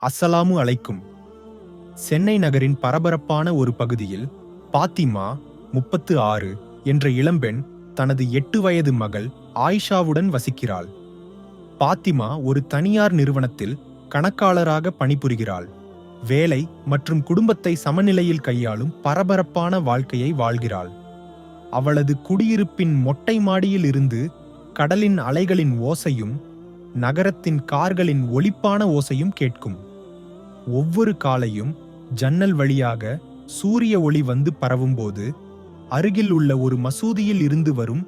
அஸ்ஸலாமு அலைக்கும். சென்னை நகரின் பரபரப்பான ஒரு பகுதியில் பாத்திமா 36 என்ற இளம்பெண் தனது 8 வயது மகள் ஆயிஷாவுடன் வசிக்கிறாள். பாத்திமா ஒரு தனியார் நிறுவனத்தில் கணக்காளராக பணிபுரிகிறாள். வேலை மற்றும் குடும்பத்தை சமநிலையில் கையாளும் பரபரப்பான வாழ்க்கையை வாழ்கிறாள். அவளது குடியிருப்பின் மொட்டை மாடியில் இருந்து கடலின் அலைகளின் ஓசையும் நகரத்தின் கார்களின் ஒலிப்பான ஓசையும் கேட்கும். ஒவ்வொரு காலையும் ஜன்னல் வழியாக சூரிய ஒளி வந்து பரவும்போது அருகில் உள்ள ஒரு மசூதியில் இருந்து வரும்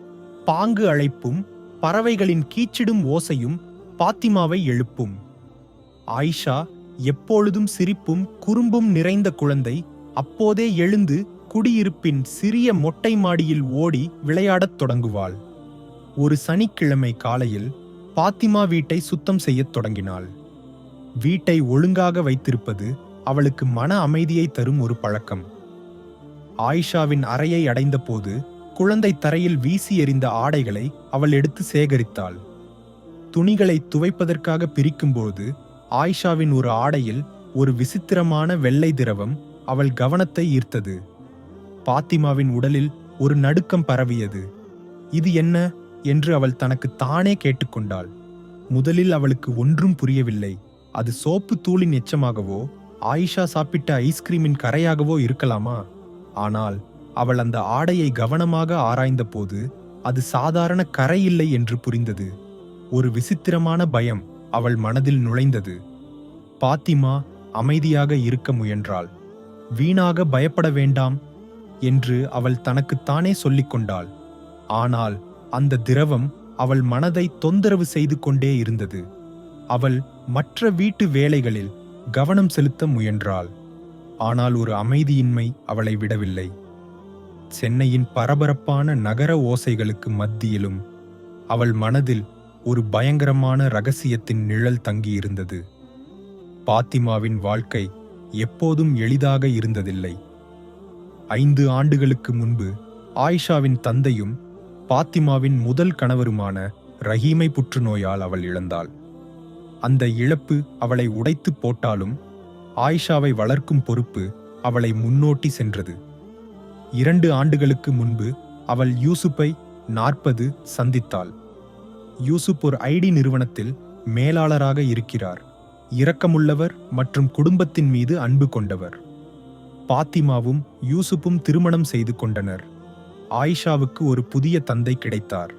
பாங்கு அழைப்பும் பறவைகளின் கீச்சிடும் ஓசையும் பாத்திமாவை எழுப்பும். ஆயிஷா, எப்பொழுதும் சிரிப்பும் குறும்பும் நிறைந்த குழந்தை, அப்போதே எழுந்து குடியிருப்பின் சிறிய மொட்டை மாடியில் ஓடி விளையாடத் தொடங்குவாள். ஒரு சனிக்கிழமை காலையில் பாத்திமா வீட்டை சுத்தம் செய்யத் தொடங்கினாள். வீட்டை ஒழுங்காக வைத்திருப்பது அவளுக்கு மன அமைதியை தரும் ஒரு பழக்கம். ஆயிஷாவின் அறையை அடைந்தபோது குழந்தை தரையில் வீசி எறிந்த ஆடைகளை அவள் எடுத்து சேகரித்தாள். துணிகளை துவைப்பதற்காக பிரிக்கும்போது ஆயிஷாவின் ஒரு ஆடையில் ஒரு விசித்திரமான வெள்ளை திரவம் அவள் கவனத்தை ஈர்த்தது. பாத்திமாவின் உடலில் ஒரு நடுக்கம் பரவியது. இது என்ன என்று அவள் தனக்கு தானே கேட்டுக்கொண்டாள். முதலில் அவளுக்கு ஒன்றும் புரியவில்லை. அது சோப்பு தூளின் எச்சமாகவோ ஆயிஷா சாப்பிட்ட ஐஸ்கிரீமின் கரையாகவோ இருக்கலாமா? ஆனால் அவள் அந்த ஆடையை கவனமாக ஆராய்ந்தபோது அது சாதாரண கரை இல்லை என்று புரிந்தது. ஒரு விசித்திரமான பயம் அவள் மனதில் நுழைந்தது. பாத்திமா அமைதியாக இருக்க முயன்றாள். வீணாக பயப்பட வேண்டாம் என்று அவள் தனக்குத்தானே சொல்லிக் கொண்டாள். ஆனால் அந்த திரவம் அவள் மனதை தொந்தரவு செய்து கொண்டே இருந்தது. அவள் மற்ற வீட்டு வேலைகளில் கவனம் செலுத்த முயன்றாள். ஆனால் ஒரு அமைதியின்மை அவளை விடவில்லை. சென்னையின் பரபரப்பான நகர ஓசைகளுக்கு மத்தியிலும் அவள் மனதில் ஒரு பயங்கரமான இரகசியத்தின் நிழல் தங்கியிருந்தது. பாத்திமாவின் வாழ்க்கை எப்போதும் எளிதாக இருந்ததில்லை. 5 ஆண்டுகளுக்கு முன்பு ஆயிஷாவின் தந்தையும் பாத்திமாவின் முதல் கணவருமான ரஹீமை புற்றுநோயால் அவள் இழந்தாள். அந்த இழப்பு அவளை உடைத்து போட்டாலும் ஆயிஷாவை வளர்க்கும் பொறுப்பு அவளை முன்னோட்டி சென்றது. 2 ஆண்டுகளுக்கு முன்பு அவள் யூசுப்பை 40 சந்தித்தாள். யூசுப் ஒரு ஐடி நிறுவனத்தில் மேலாளராக இருக்கிறார். இரக்கமுள்ளவர் மற்றும் குடும்பத்தின் மீது அன்பு கொண்டவர். பாத்திமாவும் யூசுப்பும் திருமணம் செய்து கொண்டனர். ஆயிஷாவுக்கு ஒரு புதிய தந்தை கிடைத்தார்.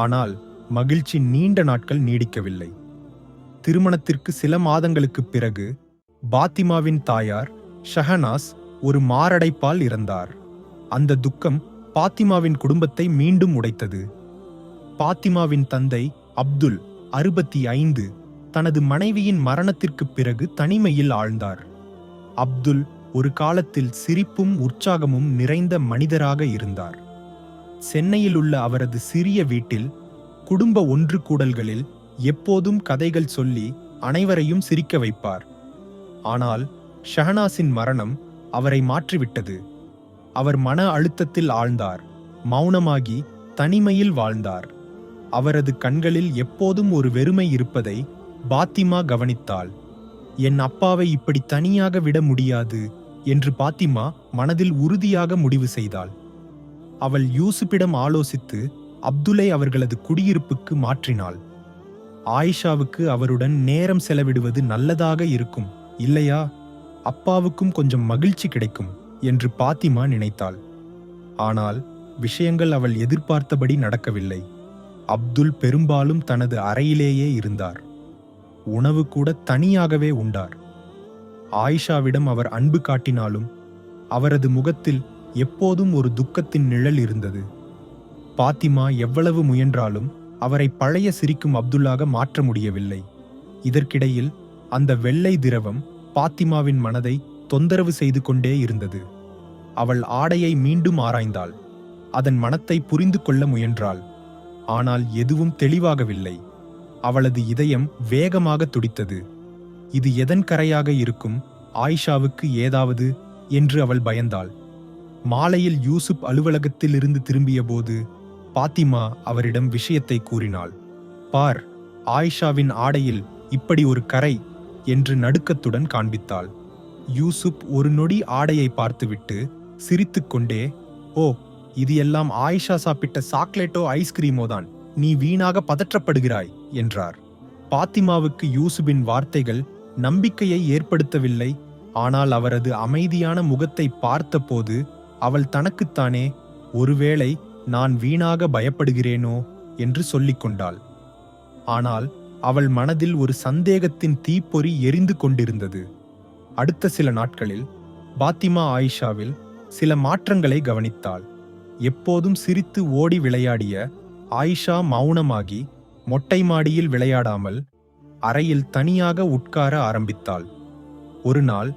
ஆனால் மகிழ்ச்சி நீண்ட நாட்கள் நீடிக்கவில்லை. திருமணத்திற்கு சில மாதங்களுக்குப் பிறகு பாத்திமாவின் தாயார் ஷஹனாஸ் ஒரு மாரடைப்பால் இறந்தார். அந்த துக்கம் பாத்திமாவின் குடும்பத்தை மீண்டும் உடைத்தது. பாத்திமாவின் தந்தை அப்துல் 65 தனது மனைவியின் மரணத்திற்குப் பிறகு தனிமையில் ஆழ்ந்தார். அப்துல் ஒரு காலத்தில் சிரிப்பும் உற்சாகமும் நிறைந்த மனிதராக இருந்தார். சென்னையில் உள்ள அவரது சிறிய வீட்டில் குடும்ப ஒன்று கூடல்களில் எப்போதும் கதைகள் சொல்லி அனைவரையும் சிரிக்க வைப்பார். ஆனால் ஷஹனாஸின் மரணம் அவரை மாற்றிவிட்டது. அவர் மன அழுத்தத்தில் ஆழ்ந்தார். மௌனமாகி தனிமையில் வாழ்ந்தார். அவரது கண்களில் எப்போதும் ஒரு வெறுமை இருப்பதை பாத்திமா கவனித்தாள். என் அப்பாவை இப்படி தனியாக விட முடியாது என்று பாத்திமா மனதில் உறுதியாக முடிவு செய்தாள். அவள் யூசுப்பிடம் ஆலோசித்து அப்துலை அவர்களது குடியிருப்புக்கு மாற்றினாள். ஆயிஷாவுக்கு அவருடன் நேரம் செலவிடுவது நல்லதாக இருக்கும் இல்லையா? அப்பாவுக்கும் கொஞ்சம் மகிழ்ச்சி கிடைக்கும் என்று பாத்திமா நினைத்தாள். ஆனால் விஷயங்கள் அவள் எதிர்பார்த்தபடி நடக்கவில்லை. அப்துல் பெரும்பாலும் தனது அறையிலேயே இருந்தார். உணவு கூட தனியாகவே உண்டார். ஆயிஷாவிடம் அவர் அன்பு காட்டினாலும் அவரது முகத்தில் எப்போதும் ஒரு துக்கத்தின் நிழல் இருந்தது. பாத்திமா எவ்வளவு முயன்றாலும் அவரை பழைய சிரிக்கும் அப்துல்லாக மாற்ற முடியவில்லை. இதற்கிடையில் அந்த வெள்ளை திரவம் பாத்திமாவின் மனதை தொந்தரவு செய்து கொண்டே இருந்தது. அவள் ஆடையை மீண்டும் ஆராய்ந்தாள். அதன் மனத்தை புரிந்து கொள்ள முயன்றாள். ஆனால் எதுவும் தெளிவாகவில்லை. அவளது இதயம் வேகமாக துடித்தது. இது எதன் கரையாக இருக்கும்? ஆயிஷாவுக்கு ஏதாவது என்று அவள் பயந்தாள். மாலையில் யூசுப் அலுவலகத்தில் இருந்து திரும்பிய போது பாத்திமா அவரிடம் விஷயத்தை கூறினாள். பார், ஆயிஷாவின் ஆடையில் இப்படி ஒரு கரை என்று நடுக்கத்துடன் காண்பித்தாள். யூசுப் ஒரு நொடி ஆடையை பார்த்துவிட்டு சிரித்துக்கொண்டே, ஓ, இது எல்லாம் ஆயிஷா சாப்பிட்ட சாக்லேட்டோ ஐஸ்கிரீமோ தான், நீ வீணாக பதற்றப்படுகிறாய் என்றார். பாத்திமாவுக்கு யூசுபின் வார்த்தைகள் நம்பிக்கையை ஏற்படுத்தவில்லை. ஆனால் அவரது அமைதியான முகத்தை பார்த்தபோது அவள் தனக்குத்தானே, ஒருவேளை நான் வீணாக பயப்படுகிறேனோ என்று சொல்லிக் கொண்டாள். ஆனால் அவள் மனதில் ஒரு சந்தேகத்தின் தீப்பொறி எரிந்து கொண்டிருந்தது. அடுத்த சில நாட்களில் பாத்திமா ஆயிஷாவில் சில மாற்றங்களை கவனித்தாள். எப்போதும் சிரித்து ஓடி விளையாடிய ஆயிஷா மௌனமாகி மொட்டை மாடியில் விளையாடாமல் அறையில் தனியாக உட்கார ஆரம்பித்தாள். ஒரு நாள்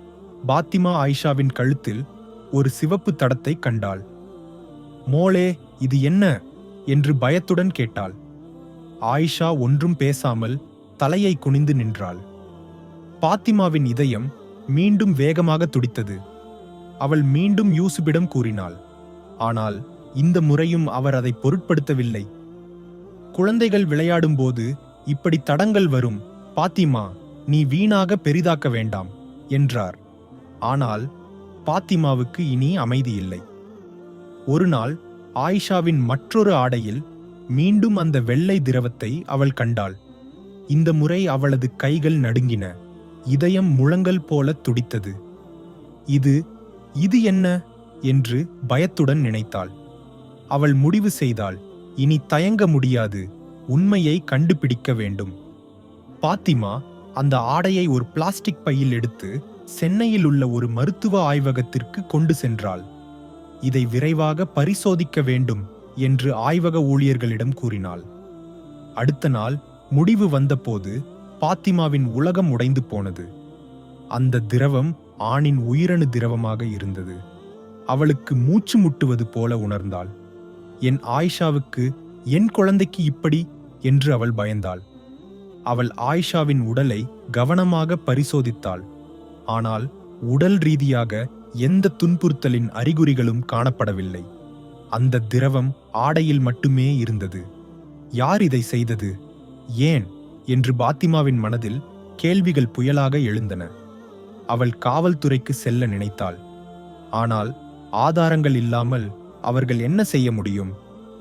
பாத்திமா ஆயிஷாவின் கழுத்தில் ஒரு சிவப்பு தடத்தை கண்டாள். மோளே, இது என்ன என்று பயத்துடன் கேட்டாள். ஆயிஷா ஒன்றும் பேசாமல் தலையை குனிந்து நின்றாள். பாத்திமாவின் இதயம் மீண்டும் வேகமாக துடித்தது. அவள் மீண்டும் யூசுபிடம் கூறினாள். ஆனால் இந்த முறையும் அவர் அதை பொருட்படுத்தவில்லை. குழந்தைகள் விளையாடும்போது இப்படி தடங்கள் வரும், பாத்திமா, நீ வீணாக பெரிதாக்க வேண்டாம் என்றார். ஆனால் பாத்திமாவுக்கு இனி அமைதியில்லை. ஒரு நாள் ஆயிஷாவின் மற்றொரு ஆடையில் மீண்டும் அந்த வெள்ளை திரவத்தை அவள் கண்டாள். இந்த முறை அவளது கைகள் நடுங்கின. இதயம் முழங்கல் போல துடித்தது. இது என்ன என்று பயத்துடன் நினைத்தாள். அவள் முடிவு செய்தாள், இனி தயங்க முடியாது, உண்மையை கண்டுபிடிக்க வேண்டும். பாத்திமா அந்த ஆடையை ஒரு பிளாஸ்டிக் பையில் எடுத்து சென்னையில் உள்ள ஒரு மருத்துவ ஆய்வகத்திற்கு கொண்டு சென்றாள். இதை விரைவாக பரிசோதிக்க வேண்டும் என்று ஆய்வக ஊழியர்களிடம் கூறினாள். அடுத்த நாள் முடிவு வந்தபோது பாத்திமாவின் உலகம் உடைந்து போனது. அந்த திரவம் ஆணின் உயிரணு திரவமாக இருந்தது. அவளுக்கு மூச்சு முட்டுவது போல உணர்ந்தாள். என் ஆயிஷாவுக்கு, என் குழந்தைக்கு இப்படி என்று அவள் பயந்தாள். அவள் ஆயிஷாவின் உடலை கவனமாக பரிசோதித்தாள். ஆனால் உடல் ரீதியாக எந்த துன்புறுத்தலின் அறிகுறிகளும் காணப்படவில்லை. அந்த திரவம் ஆடையில் மட்டுமே இருந்தது. யார் இதை செய்தது, ஏன் என்று பாத்திமாவின் மனதில் கேள்விகள் புயலாக எழுந்தன. அவள் காவல்துறைக்கு செல்ல நினைத்தாள். ஆனால் ஆதாரங்கள் இல்லாமல் அவர்கள் என்ன செய்ய முடியும்,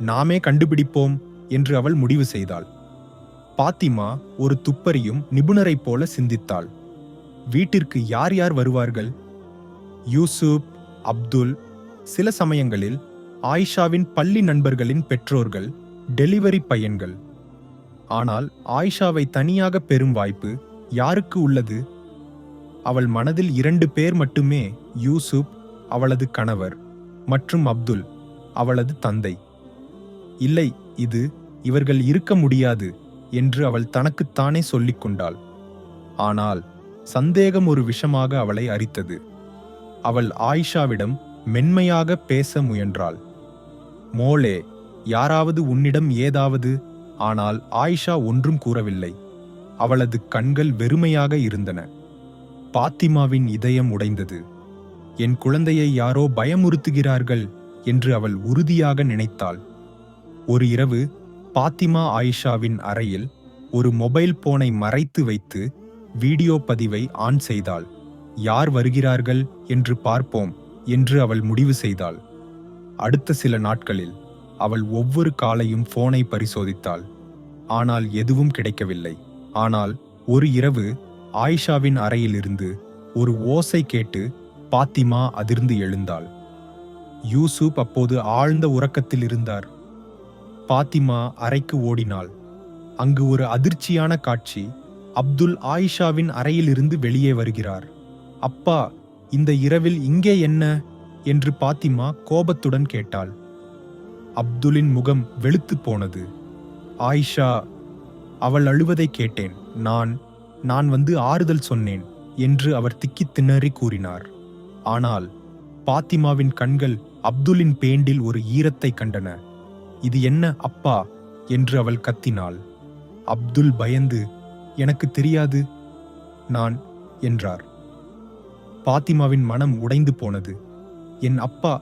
நாமே கண்டுபிடிப்போம் என்று அவள் முடிவு செய்தாள். பாத்திமா ஒரு துப்பறியும் நிபுணரைப் போல சிந்தித்தாள். வீட்டிற்கு யார் யார் வருவார்கள்? யூசுப், அப்துல், சில சமயங்களில் ஆயிஷாவின் பள்ளி நண்பர்களின் பெற்றோர்கள், டெலிவரி பையன்கள். ஆனால் ஆயிஷாவை தனியாக பெறும் வாய்ப்பு யாருக்கு உள்ளது? அவள் மனதில் 2 பேர் மட்டுமே, யூசுப், அவளது கணவர், மற்றும் அப்துல், அவளது தந்தை. இல்லை, இவர்கள் இருக்க முடியாது என்று அவள் தனக்குத்தானே சொல்லிக் கொண்டாள். ஆனால் சந்தேகம் ஒரு விஷமாக அவளை அரித்தது. அவள் ஆயிஷாவிடம் மென்மையாக பேச முயன்றாள். மோளே, யாராவது உன்னிடம் ஏதாவது? ஆனால் ஆயிஷா ஒன்றும் கூறவில்லை. அவளது கண்கள் வெறுமையாக இருந்தன. பாத்திமாவின் இதயம் உடைந்தது. என் குழந்தையை யாரோ பயமுறுத்துகிறார்கள் என்று அவள் உறுதியாக நினைத்தாள். ஒரு இரவு பாத்திமா ஆயிஷாவின் அறையில் ஒரு மொபைல் போனை மறைத்து வைத்து வீடியோ பதிவை ஆன் செய்தாள். யார் வருகிறார்கள் என்று பார்ப்போம் என்று அவள் முடிவு செய்தாள். அடுத்த சில நாட்களில் அவள் ஒவ்வொரு காலையும் போனை பரிசோதித்தாள். ஆனால் எதுவும் கிடைக்கவில்லை. ஆனால் ஒரு இரவு ஆயிஷாவின் அறையிலிருந்து ஒரு ஓசை கேட்டு பாத்திமா அதிர்ந்து எழுந்தாள். யூசுப் அப்போது ஆழ்ந்த உறக்கத்தில் இருந்தார். பாத்திமா அறைக்கு ஓடினாள். அங்கு ஒரு அதிர்ச்சியான காட்சி. அப்துல் ஆயிஷாவின் அறையிலிருந்து வெளியே வருகிறார். அப்பா, இந்த இரவில் இங்கே என்ன என்று பாத்திமா கோபத்துடன் கேட்டாள். அப்துலின் முகம் வெளுத்து போனது. ஆயிஷா, அவள் அழுவதை கேட்டேன். நான் வந்து ஆறுதல் சொன்னேன் என்று அவர் திக்கித் திணறி கூறினார். ஆனால் பாத்திமாவின் கண்கள் அப்துலின் பேண்டில் ஒரு ஈரத்தை கண்டன. இது என்ன அப்பா என்று அவள் கத்தினாள். அப்துல் பயந்து, எனக்கு தெரியாது நான் என்றார். பாத்திமாவின் மனம் உடைந்து போனது. என் அப்பா,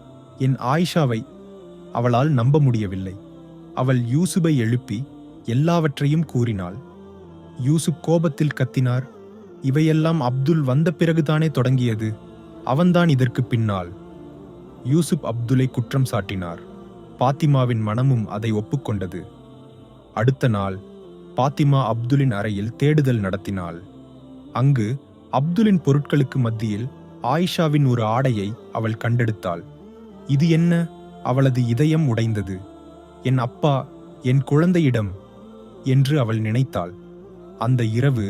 என் ஆயிஷாவை அவளால் நம்ப முடியவில்லை. அவள் யூசுபை எழுப்பி எல்லாவற்றையும் கூறினாள். யூசுப் கோபத்தில் கத்தினார், இவையெல்லாம் அப்துல் வந்த பிறகுதானே தொடங்கியது. அவன்தான் இதற்கு பின்னால். யூசுப் அப்துலை குற்றம் சாட்டினார். பாத்திமாவின் மனமும் அதை ஒப்புக்கொண்டது. அடுத்த நாள் பாத்திமா அப்துலின் அறையில் தேடுதல் நடத்தினாள். அங்கு அப்துலின் பொருட்களுக்கு மத்தியில் ஆயிஷாவின் ஒரு ஆடையை அவள் கண்டெடுத்தாள். இது என்ன? அவளது இதயம் உடைந்தது. என் அப்பா, என் குழந்தையிடம் என்று அவள் நினைத்தாள். அந்த இரவு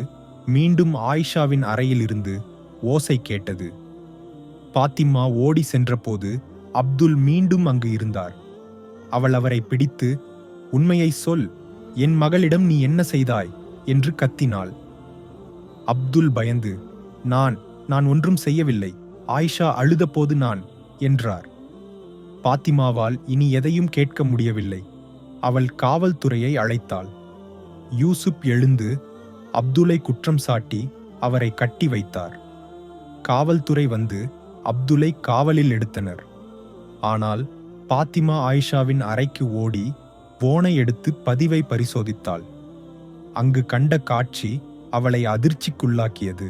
மீண்டும் ஆயிஷாவின் அறையிலிருந்து ஓசை கேட்டது. பாத்திமா ஓடி சென்றபோது அப்துல் மீண்டும் அங்கு இருந்தார். அவள் அவரை பிடித்து, உண்மையை சொல், என் மகளிடம் நீ என்ன செய்தாய் என்று கத்தினாள். அப்துல் பயந்து, நான் ஒன்றும் செய்யவில்லை, ஆயிஷா அழுதபோது நான் என்றார். பாத்திமாவால் இனி எதையும் கேட்க முடியவில்லை. அவள் காவல்துறையை அழைத்தாள். யூசுப் எழுந்து அப்துலை குற்றம் சாட்டி அவரை கட்டி வைத்தார். காவல்துறை வந்து அப்துலை காவலில் எடுத்தனர். ஆனால் பாத்திமா ஆயிஷாவின் அறைக்கு ஓடி போனை எடுத்து பதிவை பரிசோதித்தாள். அங்கு கண்ட காட்சி அவளை அதிர்ச்சிக்குள்ளாக்கியது.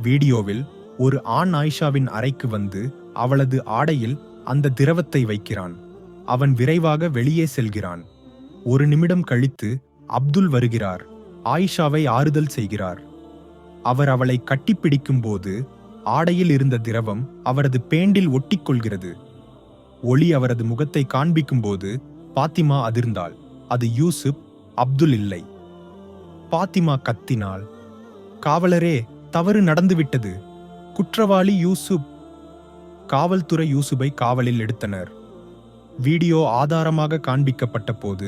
வீடியோவில் ஒரு ஆண் ஆயிஷாவின் அறைக்கு வந்து அவளது ஆடையில் அந்த திரவத்தை வைக்கிறான். அவன் விரைவாக வெளியே செல்கிறான். ஒரு நிமிடம் கழித்து அப்துல் வருகிறார். ஆயிஷாவை ஆறுதல் செய்கிறார். அவர் அவளை கட்டிப்பிடிக்கும் போது ஆடையில் இருந்த திரவம் அவரது பேண்டில் ஒட்டிக்கொள்கிறது. ஒளி அவரது முகத்தை காண்பிக்கும் போது பாத்திமா அதிர்ந்தாள். அது யூசுப், அப்துல் இல்லை. பாத்திமா கத்தினாள், காவலரே, தவறு நடந்துவிட்டது, குற்றவாளி யூசுப். காவல்துறை யூசுப்பை காவலில் எடுத்தனர். வீடியோ ஆதாரமாக காண்பிக்கப்பட்ட போது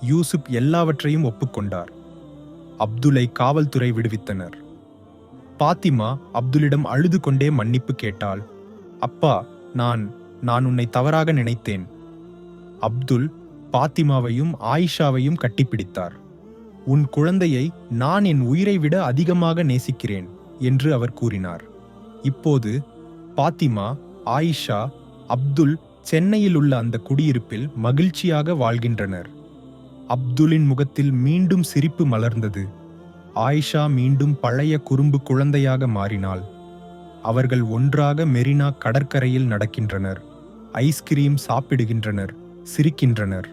யூசுப் எல்லாவற்றையும் ஒப்புக்கொண்டார். அப்துலை காவல்துறை விடுவித்தனர். பாத்திமா அப்துலிடம் அழுது கொண்டே மன்னிப்பு கேட்டாள். அப்பா, நான் உன்னை தவறாக நினைத்தேன். அப்துல் பாத்திமாவையும் ஆயிஷாவையும் கட்டிப்பிடித்தார். உன் குழந்தையை நான் என் உயிரை விட அதிகமாக நேசிக்கிறேன் என்று அவர் கூறினார். இப்போது பாத்திமா, ஆயிஷா, அப்துல் சென்னையில் உள்ள அந்த குடியிருப்பில் மகிழ்ச்சியாக வாழ்கின்றனர். அப்துலின் முகத்தில் மீண்டும் சிரிப்பு மலர்ந்தது. ஆயிஷா மீண்டும் பழைய குறும்பு குழந்தையாக மாறினாள். அவர்கள் ஒன்றாக மெரினா கடற்கரையில் நடக்கின்றனர். ஐஸ்கிரீம் சாப்பிடுகின்றனர், சிரிக்கின்றனர்.